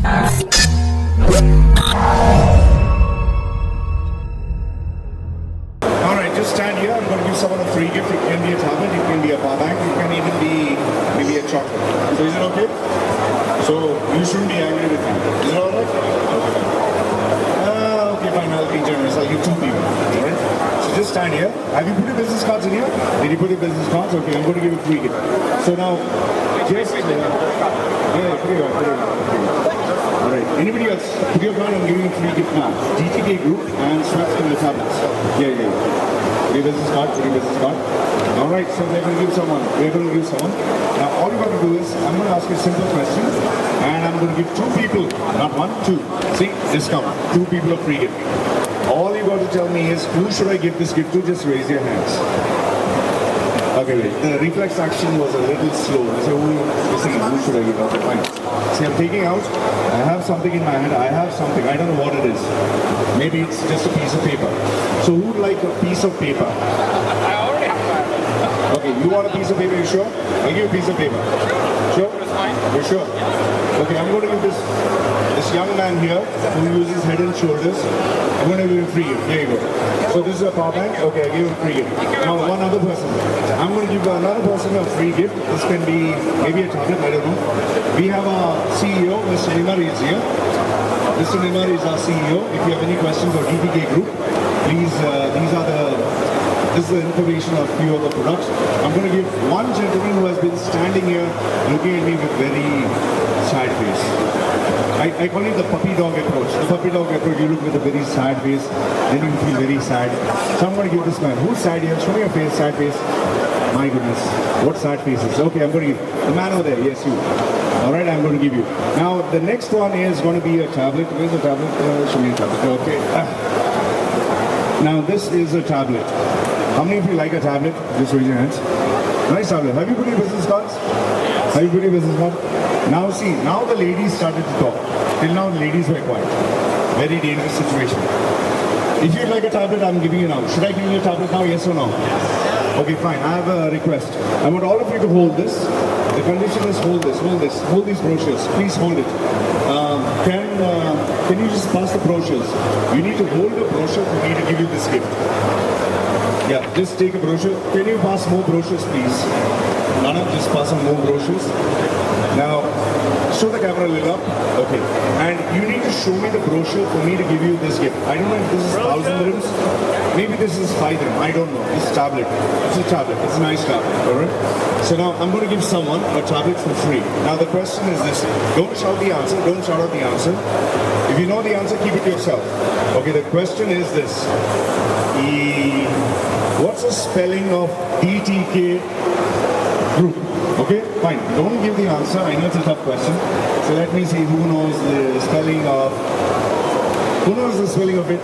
Alright, just stand here. I'm going to give someone a free gift. It can be a tablet, it can be a power bank, it can even be maybe a chocolate. So is it okay? So you shouldn't be angry with me. Is it alright? Okay, fine. I'll be generous. I'll give 2 people. Alright? So just stand here. Have you put your business cards in here? Did you put your business cards? Okay, I'm going to give you a free gift. So now, just... put it on. Alright, anybody else? Put your card, I'm giving you a free gift now. GTK Group and Swaps in the tablets. Yeah. Put your business card, Alright, so we're going to give someone. Now, all you got to do is, I'm going to ask you a simple question, and I'm going to give 2 people, not 1, 2. See, discount. 2 people a free gift. All you got to tell me is, who should I give this gift to? Just raise your hands. Okay, wait. The reflex action was a little slow. I said, who should I give? Okay, fine. See, I'm taking out. I have something in my hand. I don't know what it is. Maybe it's just a piece of paper. So who would like a piece of paper? I already have that. Okay, you want a piece of paper? You sure? I'll give you a piece of paper. Sure? It's fine. You're sure? Okay, I'm going to give this young man here who uses Head and Shoulders. I'm going to give him a free gift. There you go. So this is a power bank. Okay, I give him a free gift. Now one other person. I'm going to give another person a free gift. This can be maybe a tablet, I don't know. We have our CEO, Mr. Nimari is here. Mr. Nimari is our CEO. If you have any questions for GTK Group, please, this is the information of few of the products. I'm going to give one gentleman who has been standing here looking at me with very sad face. I call it the puppy dog approach. The puppy dog approach, you look with a very sad face, then you feel very sad. So I'm going to give this man. Who's sad here? Show me your face, sad face. My goodness. What sad faces? Okay, I'm going to give. The man over there, yes, you. Alright, I'm going to give you. Now, the next one is going to be a tablet. Where's the tablet? Show me a tablet. Okay. Now, this is a tablet. How many of you like a tablet? Just raise your hands. Nice tablet. Have you put your business cards? Have you put your business cards? Now see, now the ladies started to talk. Till now the ladies were quiet. Very dangerous situation. If you like a tablet, I'm giving you now. Should I give you a tablet now, yes or no? Okay, fine. I have a request. I want all of you to hold this. The condition is hold this. Hold these brochures. Please hold it. Can you just pass the brochures? You need to hold the brochure for me to give you this gift. Yeah, just take a brochure. Can you pass more brochures, please? Nana, just pass some more brochures. Now, show the camera a little up. Okay. And you need to show me the brochure for me to give you this gift. I don't know if this is 1,000 dirhams. Maybe this is 5 dirhams. I don't know. This tablet. It's a tablet. It's a nice tablet. Alright? So now I'm going to give someone a tablet for free. Now the question is this. Don't shout the answer. Don't shout out the answer. If you know the answer, keep it to yourself. Okay, the question is this. What's the spelling of DTK Group? Okay, fine. Don't give the answer. I know it's a tough question. So let me see who knows the spelling of... Who knows the spelling of it?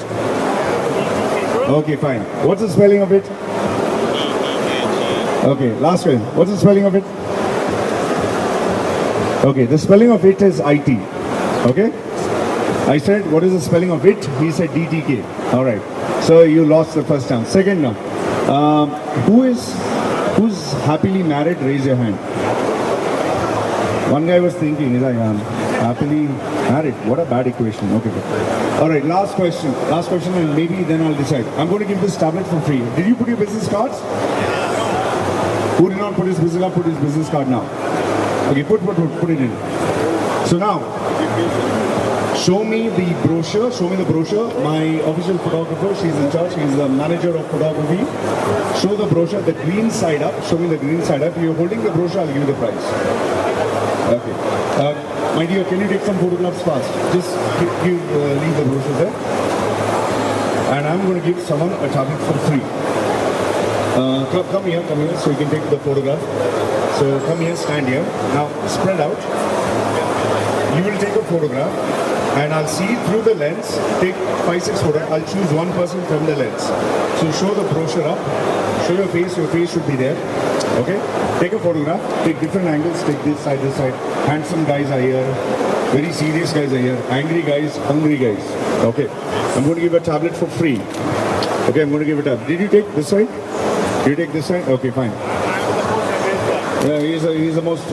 Okay, fine. What's the spelling of it? Okay, last one. What's the spelling of it? Okay, the spelling of it is IT. Okay? I said, what is the spelling of it? He said DTK. Alright. So you lost the first time. Second now. Who's happily married? Raise your hand. One guy was thinking, is I am happily married. What a bad equation. Okay, good. Alright, last question. Last question and maybe then I'll decide. I'm going to give this tablet for free. Did you put your business cards? Who did not put his business card? Put his business card now. Okay, put it in. So now, show me the brochure. Show me the brochure. My official photographer, she's in charge. She's the manager of photography. Show the brochure, the green side up. Show me the green side up. If you're holding the brochure, I'll give you the price. Okay. My dear, can you take some photographs fast? Just leave the brochure there. And I'm going to give someone a tablet for free. Come here, so you can take the photograph. So come here, stand here. Now spread out. You will take a photograph and I'll see through the lens, take 5-6 photos. I'll choose one person from the lens. So show the brochure up, show your face should be there. Okay? Take a photograph, take different angles, take this side, Handsome guys are here, very serious guys are here, angry guys, hungry guys. Okay? I'm going to give a tablet for free. Okay, I'm going to give it up. Did you take this side? Did you take this side? Okay, fine. Yeah, he's the most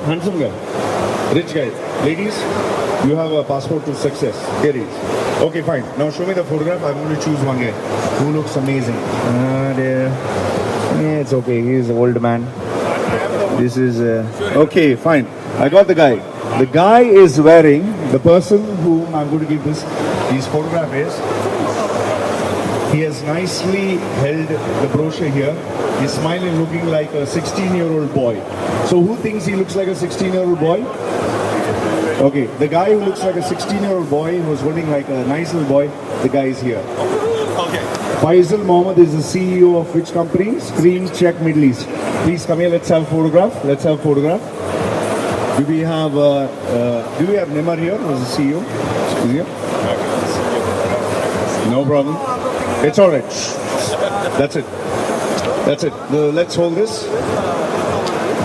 handsome guy. Rich guy. Ladies, You have a passport to success. Here it is. Okay, fine. Now show me the photograph. I'm going to choose one guy who looks amazing. It's okay. He's an old man. This is okay. Fine. I got the guy. The guy is wearing, the person whom I'm going to give this his photograph is. He has nicely held the brochure here. He's smiling, looking like a 16-year-old boy. So who thinks he looks like a 16-year-old boy? Okay, the guy who looks like a 16-year-old boy, who's holding like a nice little boy, the guy is here. Okay. Faisal Mohammed is the CEO of which company? Screen Check Middle East. Please come here, let's have a photograph. Let's have a photograph. Do we have Nimar here, who's the CEO? Is he here? No problem. It's all right. That's it. That's it. Let's hold this.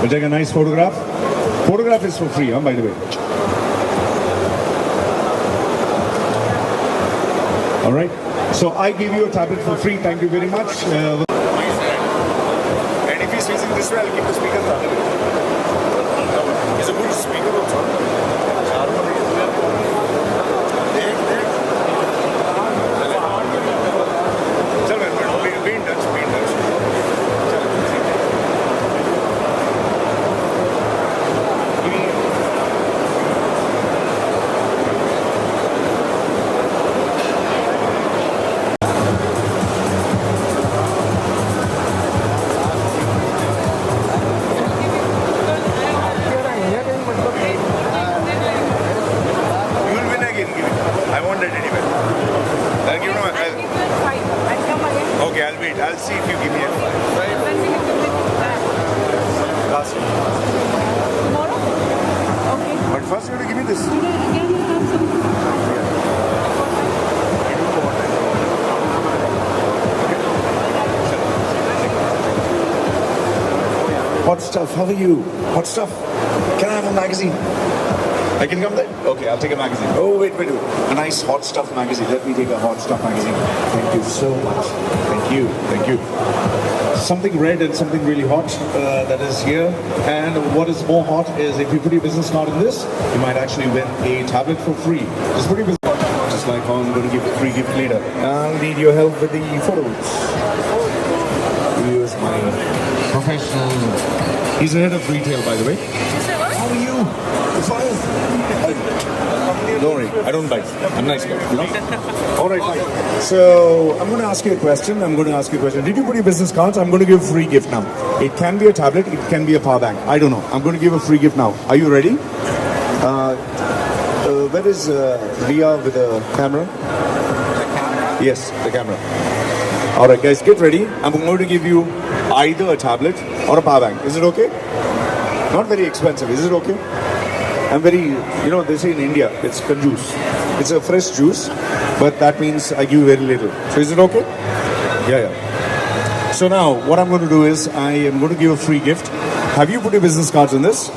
We'll take a nice photograph. Photograph is for free, by the way. All right. So I give you a tablet for free. Thank you very much. And if he's facing this way, I'll keep the speaker the other way. He's a good speaker also. Be in touch. I want that anyway. I'll give you my. Okay, I'll wait. I'll see if you give me a last year. Tomorrow? Okay. But first you have to give me this. Can you have some? Hot stuff. How are you? Hot stuff. Can I have a magazine? I can come there? Okay, I'll take a magazine. Oh, wait. A nice hot stuff magazine. Let me take a hot stuff magazine. Thank you so much. Thank you. Something red and something really hot that is here. And what is more hot is if you put your business card in this, you might actually win a tablet for free. Just put your business card. Just like how I'm going to give a free gift later. I'll need your help with the photos. Here's my professional. He's the head of retail, by the way. How are you? Fine. Don't worry, I don't bite. I'm nice guy. You know? All right, fine. So I'm going to ask you a question. Did you put your business cards? I'm going to give a free gift now. It can be a tablet. It can be a power bank. I don't know. I'm going to give a free gift now. Are you ready? Where is Ria with the camera? Yes, the camera. All right, guys, get ready. I'm going to give you either a tablet or a power bank. Is it okay? Not very expensive. Is it okay? I'm very, they say in India, it's juice. It's a fresh juice, but that means I give very little. So is it okay? Yeah. So now, what I'm going to do is, I am going to give a free gift. Have you put your business cards in this?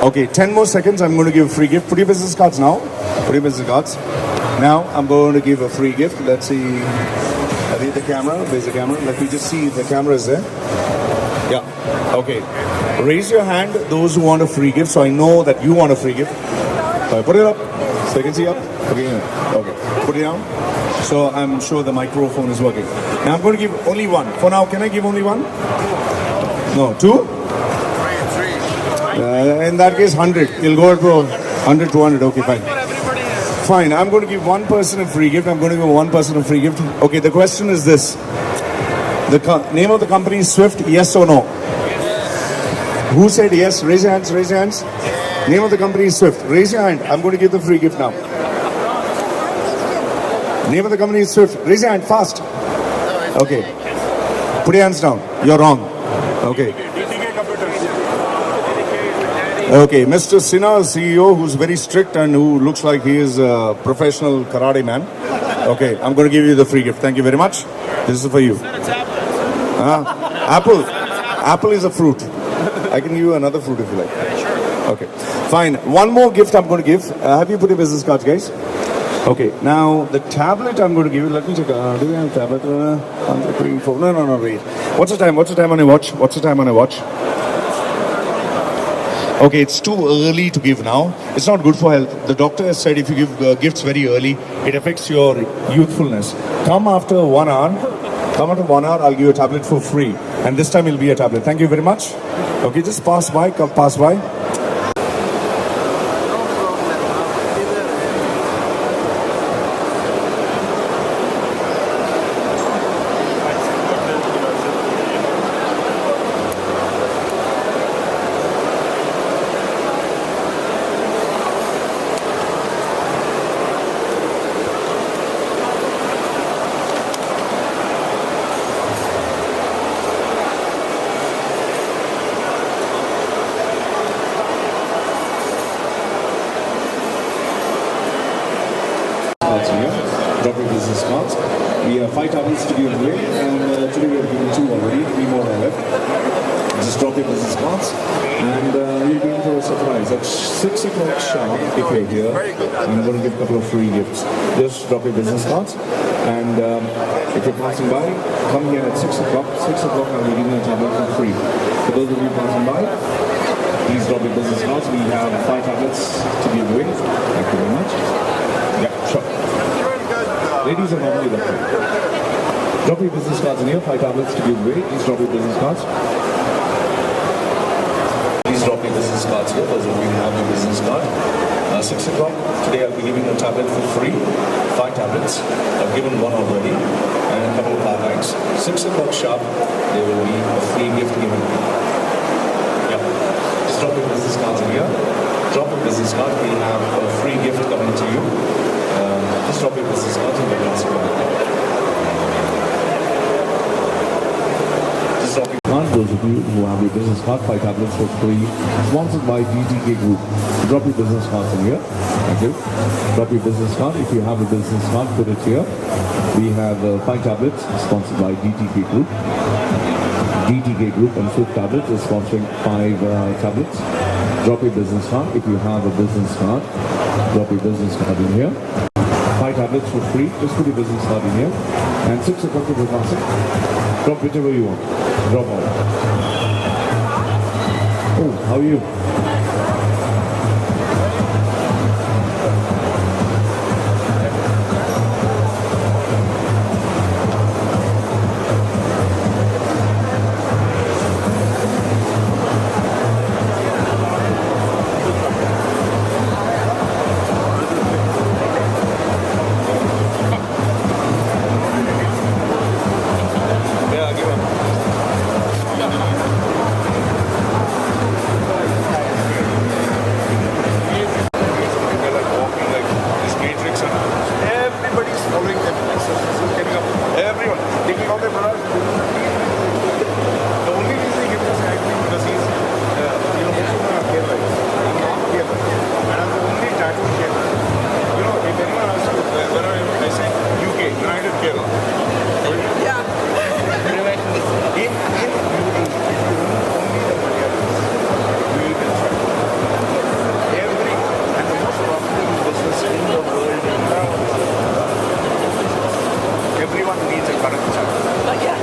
Okay, 10 more seconds, I'm going to give a free gift. Put your business cards now. Put your business cards. Now, I'm going to give a free gift. Let's see. Where's the camera? Let me just see if the camera is there. Yeah. Okay. Raise your hand, those who want a free gift, so I know that you want a free gift. Put it up, so you can see up. Okay. Put it down. So I'm sure the microphone is working. Now I'm going to give only one. For now, can I give only one? No, two? Three. In that case, 100. You'll go to 100, 200. Okay, fine. Fine, I'm going to give one person a free gift. Okay, the question is this. The name of the company is Swift, yes or no? Who said yes? Raise your hands. Name of the company is Swift. Raise your hand. I'm going to give the free gift now. Name of the company is Swift. Raise your hand fast. Okay. Put your hands down. You're wrong. Okay. Okay, Mr. Sinha, CEO, who's very strict and who looks like he is a professional karate man. Okay, I'm going to give you the free gift. Thank you very much. This is for you. Apple. Apple is a fruit. I can give you another fruit if you like. Okay, fine. One more gift I'm going to give. Have you put your business cards, guys? Okay, now the tablet I'm going to give you. Let me check. Do we have a tablet? 1, 2, 3, 4. No, wait. What's the time on your watch? Okay, it's too early to give now. It's not good for health. The doctor has said if you give gifts very early, it affects your youthfulness. Come after 1 hour. Come after 1 hour, I'll give you a tablet for free. And this time it'll be a tablet. Thank you very much. Okay, just pass by. Come pass by. Cards here, drop your business cards. We have 5 tablets to give away, and today we have given 2 already, 3 more are left. Just drop your business cards, and you'll be in for a surprise. At 6 o'clock sharp, if you're here, I'm going to give a couple of free gifts. Just drop your business cards, and if you're passing by, come here at 6 o'clock. 6 o'clock, I'll be giving a tablet for free. For those of you passing by, please drop your business cards. We have 5 tablets to give away. Thank you very much. Yeah, sure. Ladies are normally the front. Drop your business cards in here. 5 tablets to give away. Please drop your business cards. Please drop your business cards here. Those of you who have your business card. 6 o'clock. Today I'll be giving a tablet for free. 5 tablets. I've given 1 already. And a couple of power banks. 6 o'clock sharp. There will be a free gift given. Yeah. Just drop your business cards in here. Drop your business card. We have a free gift coming to you. Just drop your business cards and get asked for it. Just drop your card. Those of you who have your business card, 5 tablets for free. Sponsored by DTK Group. Drop your business cards in here. Thank you. Drop your business card. If you have a business card, put it here. We have 5 tablets sponsored by DTK Group. DTK Group and Food Tablets is sponsoring 5 tablets. Drop your business card. If you have a business card, drop your business card in here. 5 tablets for free. Just put your business card in here. And 6 o'clock if you're passing. Drop whichever you want. Drop all. Oh, how are you?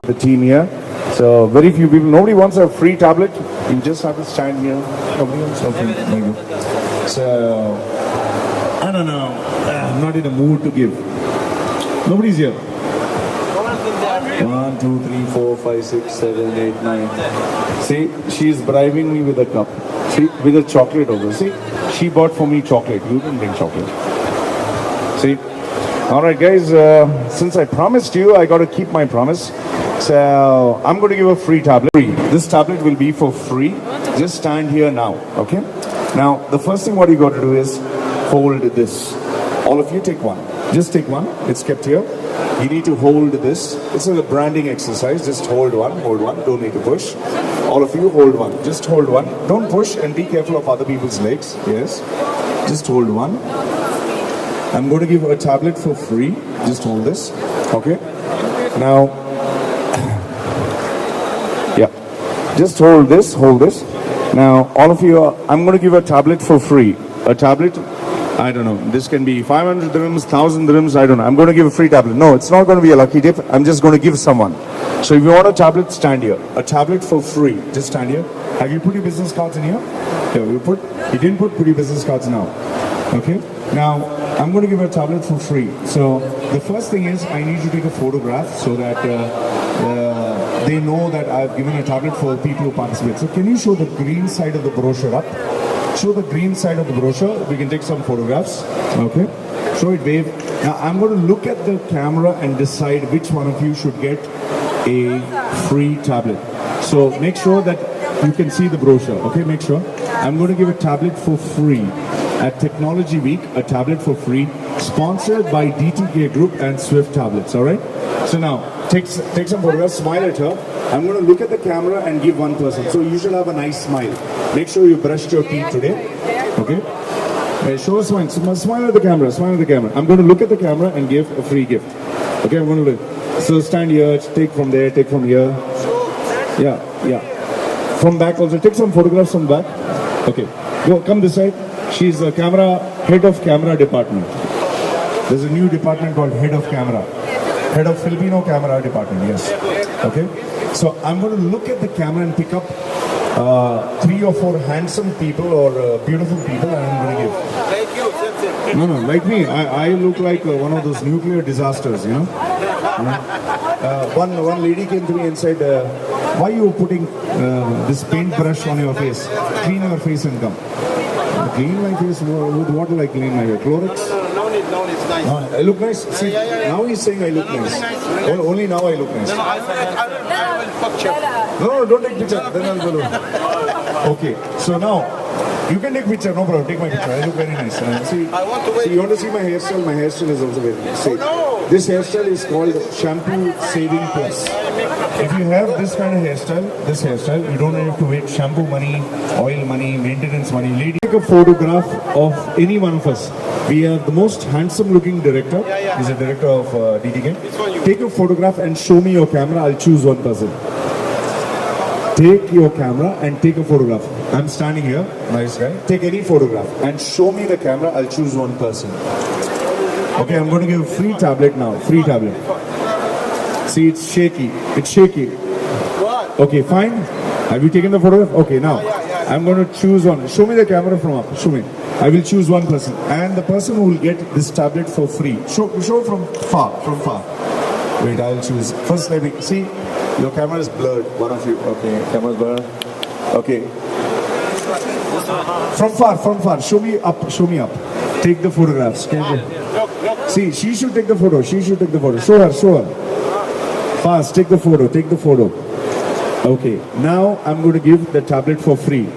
The team here. So very few people. Nobody wants a free tablet. You just have to stand here. Nobody wants something. Maybe. So I don't know. I'm not in a mood to give. Nobody's here. 1, 2, 3, 4, 5, 6, 7, 8, 9. See, she's bribing me with a cup. See, with a chocolate over. See, she bought for me chocolate. You didn't bring chocolate. See. All right, guys. Since I promised you, I got to keep my promise. So I'm going to give a free tablet. This tablet will be for free. Just stand here now, okay? Now, the first thing what you got to do is hold this. All of you take one. Just take one. It's kept here. You need to hold this. It's a branding exercise. Just hold one. Hold one. Don't need to push. All of you hold one. Just hold one. Don't push and be careful of other people's legs. Yes. Just hold one. I'm going to give a tablet for free. Just hold this. Okay. Now, yeah. Just hold this. Hold this. Now, all of you, I'm going to give a tablet for free. A tablet I don't know. This can be 500 dirhams, 1,000 dirhams. I don't know. I'm going to give a free tablet. No, it's not going to be a lucky dip. I'm just going to give someone. So if you want a tablet, stand here. A tablet for free. Just stand here. Have you put your business cards in here? Here, you put. You didn't put your business cards now. Okay. Now I'm going to give a tablet for free. So the first thing is I need to take a photograph so that they know that I've given a tablet for people who participate. So can you show the green side of the brochure up? Show the green side of the brochure. We can take some photographs. Okay. Show it, wave. Now I'm going to look at the camera and decide which one of you should get a free tablet. So make sure that you can see the brochure. Okay, make sure. I'm going to give a tablet for free at Technology Week. A tablet for free, sponsored by DTK Group and Swift Tablets. All right. So now take some photographs. Smile at her. I'm going to look at the camera and give one person. So you should have a nice smile. Make sure you brushed your teeth today. Okay? Show a smile. Smile at the camera. Smile at the camera. I'm going to look at the camera and give a free gift. Okay, I'm going to look. So stand here. Take from there. Take from here. Yeah, yeah. From back also. Take some photographs from back. Okay. Go. Come this side. She's a head of camera department. There's a new department called head of camera. Head of Filipino camera department. Yes. Okay. So I'm going to look at the camera and pick up 3 or 4 handsome people or beautiful people, and I'm going to give. Thank you. No, like me. I look like one of those nuclear disasters, you know. One lady came to me and said, "Why are you putting this paintbrush on your face? Clean your face and come." Clean my face? With what will I clean my face? Clorox? No need, it's nice. I look nice. See, now he's saying I look nice. Only now I look nice. I will fuck you. No, don't take picture. Then I'll follow. Okay, so now you can take picture. No problem. Take my picture. I look very nice. See, I want to wait. see, you want to see my hairstyle? My hairstyle is also very nice. See, this hairstyle is called Shampoo Saving Plus. If you have this kind of hairstyle, you don't have to wait shampoo money, oil money, maintenance money. Lady, take a photograph of any one of us. We are the most handsome looking director. He's a director of DTK. Take a photograph and show me your camera. I'll choose one person. Take your camera and take a photograph. I'm standing here, nice guy. Take any photograph and show me the camera. I'll choose one person. Okay, I'm going to give a free tablet now. Free tablet. See, it's shaky. It's shaky. What? Okay, fine. Have you taken the photograph? Okay, now I'm going to choose one. Show me the camera from up. Show me. I will choose one person, and the person who will get this tablet for free. Show from far. Wait, I'll choose. First, let me see. Your camera is blurred. One of you. Okay, camera is blurred. Okay. From far. Show me up. Take the photographs. See, she should take the photo. Show her. Fast, take the photo. Okay, now I'm going to give the tablet for free.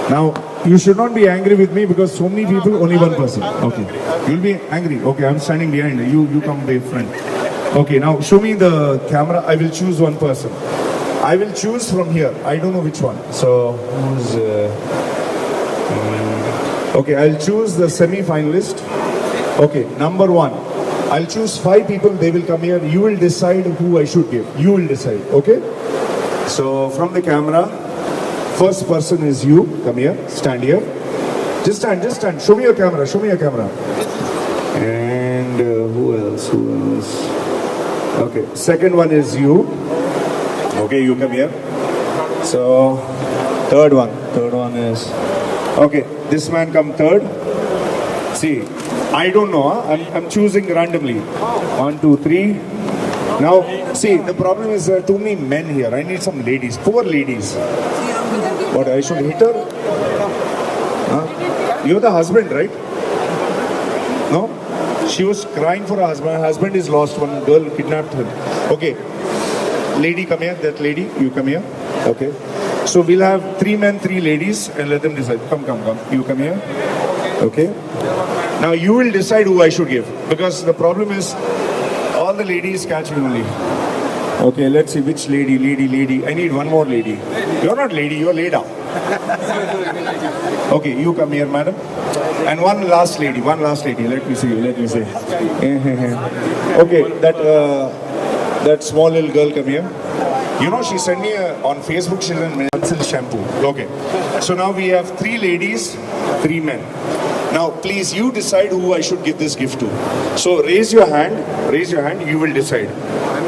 Now, you should not be angry with me because so many people, only one person. Okay, you'll be angry. Okay, I'm standing behind you. You come be friend. Okay, now show me the camera. I will choose one person. I will choose from here. I don't know which one. So, who's... okay, I'll choose the semi-finalist. Okay, number 1. I'll choose 5 people, they will come here. You will decide who I should give. You will decide, okay? So, from the camera, first person is you. Come here, stand here. Just stand. Show me your camera. And who else? Okay, second one is you. Okay, you come here. So, third one is... Okay, this man come third. See, I don't know, I'm choosing randomly. 1, 2, 3. Now, see, the problem is there are too many men here. I need some ladies, poor ladies. What, I should hit her? Huh? You're the husband, right? No? She was crying for her husband. Her husband is lost. One girl kidnapped her. Okay. Lady, come here. That lady, you come here. Okay. So we'll have 3 men, 3 ladies, and let them decide. Come. You come here. Okay. Now you will decide who I should give, because the problem is all the ladies catch me only. Okay, let's see which lady. I need one more lady. You're not lady, you're lady. Okay, you come here, madam. And one last lady. Let me see. Okay, that small little girl, come here. You know, she sent me on Facebook, she sent me a shampoo. Okay. So now we have 3 ladies, 3 men. Now, please, you decide who I should give this gift to. So raise your hand, you will decide.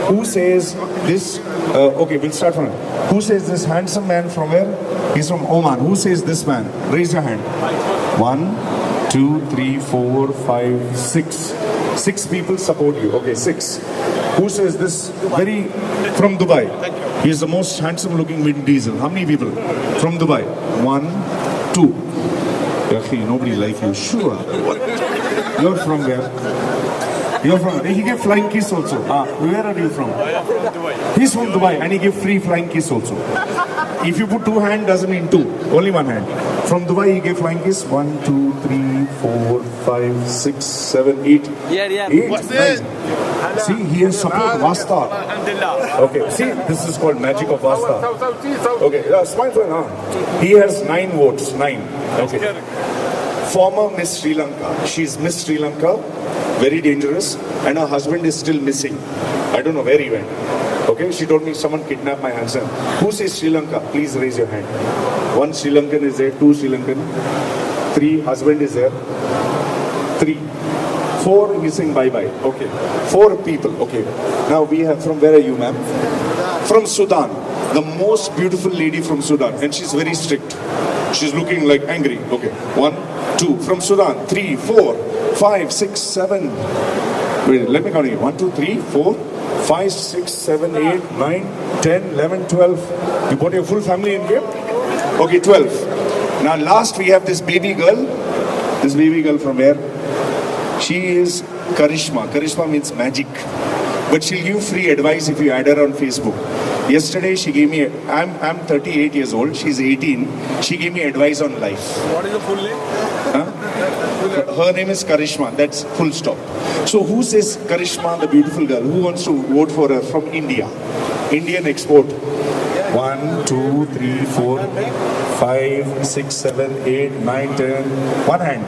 Who says this? Okay, we'll start from here. Who says this handsome man from where? He's from Oman. Who says this man? Raise your hand. 1, 2, 3, 4, 5, 6. 6 people support you. Okay, 6. Who says this? Very from Dubai. He's the most handsome looking Vin Diesel. How many people? From Dubai. 1, 2. Yakhi, nobody like you. Sure. You're from where? You're from. He gave flying kiss also. Where are you from? He's from Dubai and he gave free flying kiss also. If you put 2 hands, doesn't mean 2. Only 1 hand. From Dubai, he gave flying kiss. 1, 2, 3, 4, 5, 6, 7, 8. Yeah. 8. What's this? See, he has support Vasta. Okay, see, this is called magic of Vasta. Okay, smile for now. He has 9 votes. 9. Okay. Former Miss Sri Lanka. She's Miss Sri Lanka. Very dangerous. And her husband is still missing. I don't know where he went. Okay, she told me someone kidnapped my husband. Who says Sri Lanka? Please raise your hand. 1 Sri Lankan is there. 2 Sri Lankan. 3 husband is there. 3. 4 missing bye-bye. Okay. 4 people. Okay. Now we have, from where are you, ma'am? From Sudan. The most beautiful lady from Sudan. And she's very strict. She's looking like angry. Okay. 1, 2. From Sudan. 3, 4, 5, 6, 7. Wait, let me count again. 1, 2, 3, 4, 5, 6, 7, 8, 9, 10, 11, 12. You brought your full family in here? Okay, 12. Now last we have this baby girl. This baby girl from where? She is Karishma. Karishma means magic. But she'll give free advice if you add her on Facebook. Yesterday she gave me, I'm 38 years old, she's 18. She gave me advice on life. What is the full name? Her name is Karishma, that's full stop. So who says Karishma, the beautiful girl? Who wants to vote for her from India? Indian export. 1, 2, 3, 4, 5, 6, 7, 8, 9, 10. One hand.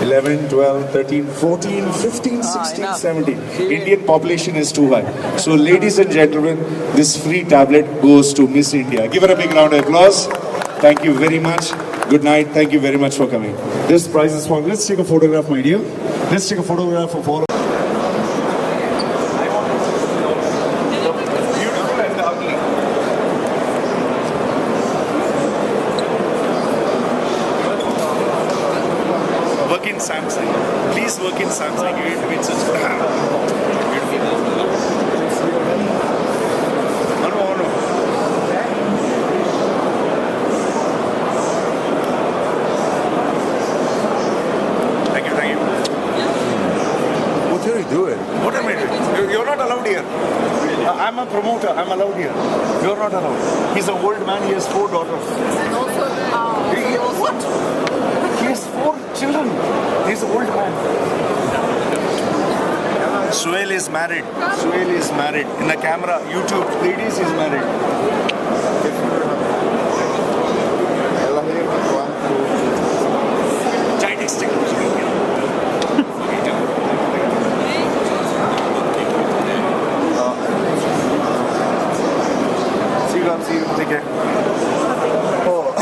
11, 12, 13, 14, 15, 16, 17. Indian population is too high. So ladies and gentlemen, this free tablet goes to Miss India. Give her a big round of applause. Thank you very much. Good night. Thank you very much for coming. This prize is for. Let's take a photograph, my dear. Let's take a photograph of all. Work in Samsung. Please work in Samsung. You will win such You're not allowed here. I'm a promoter. I'm allowed here. You're not allowed. He's an old man. He has 4 daughters. What? He has 4 children. He's an old man. Suhail is married. Suhail is married. In the camera, YouTube, ladies is married. Child extinguisher. See you. Take care. Oh.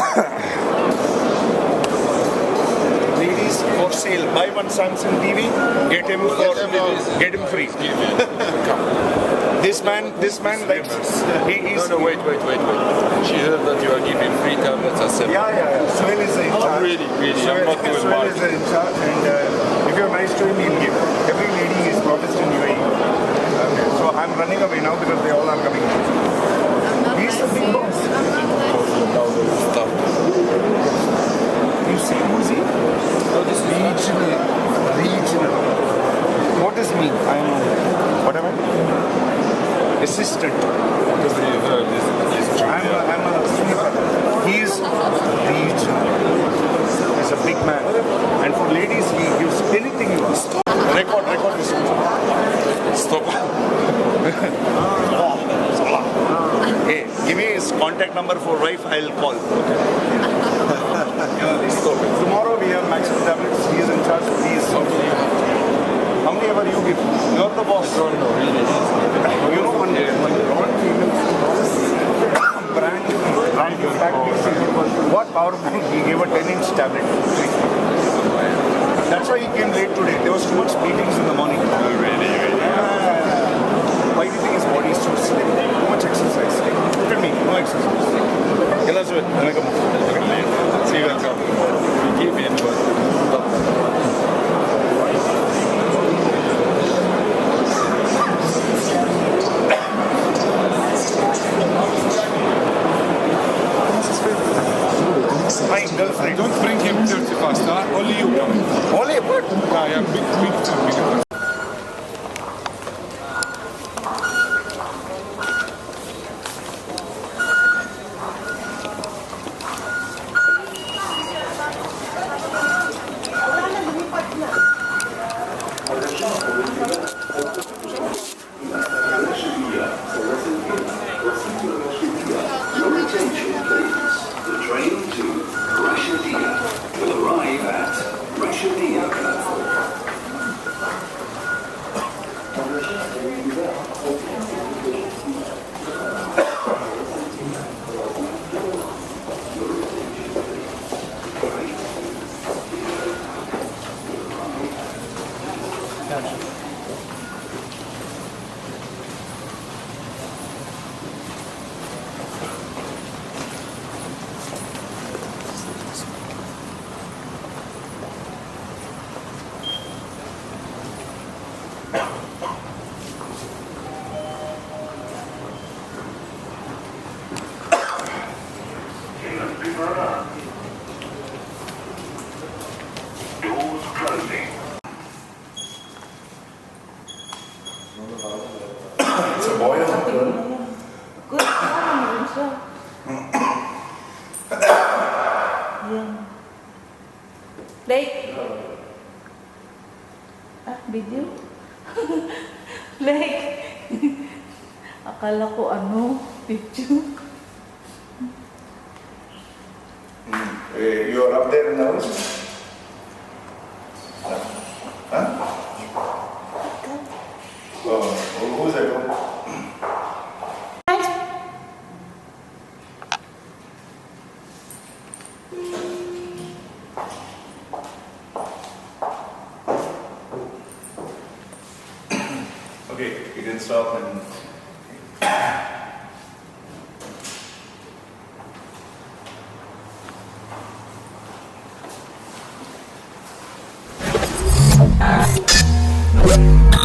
Ladies for sale. Buy one Samsung TV. Get him free. This man likes. He is. No, wait. She heard that you are giving free tablets at 7. Yeah. Suhail is in charge. Really. I'm not doing Suhail is in charge, and if you're nice to him, he'll give. Every lady is promised in UAE. Okay. So I'm running away now because they all are coming. He's the big boss. Stop. You see who's he? Regional. What does mean? I'm whatever. Assistant. Whatever you heard is true. I'm a sweeper. He's regional. He's a big man. And for ladies, he gives anything you want. Record this. Stop. Hey, give me his contact number for wife, I'll call. Okay. Tomorrow we have maximum tablets. He is in charge. Please. How many ever you give? You're the boss. No, really. You know one day. came late today. There was too much meetings in the morning. Why do you think his body is so slim? Too much exercise. Look at me, no exercise. Okay, let's do it. I'll make a move. See you guys tomorrow. Keep me in the My girlfriend. Don't bring him 30 fast, huh? Only you coming. Only what? Yeah, big. The train to Rashidia will arrive at Rashidia Platform. Doors closing. It's a boy or a girl? Good. Yan. Like. Video? Like. Akala ko picture. You are up there in the house? Huh? Oh, who's that? Okay, you can stop and We'll be right back.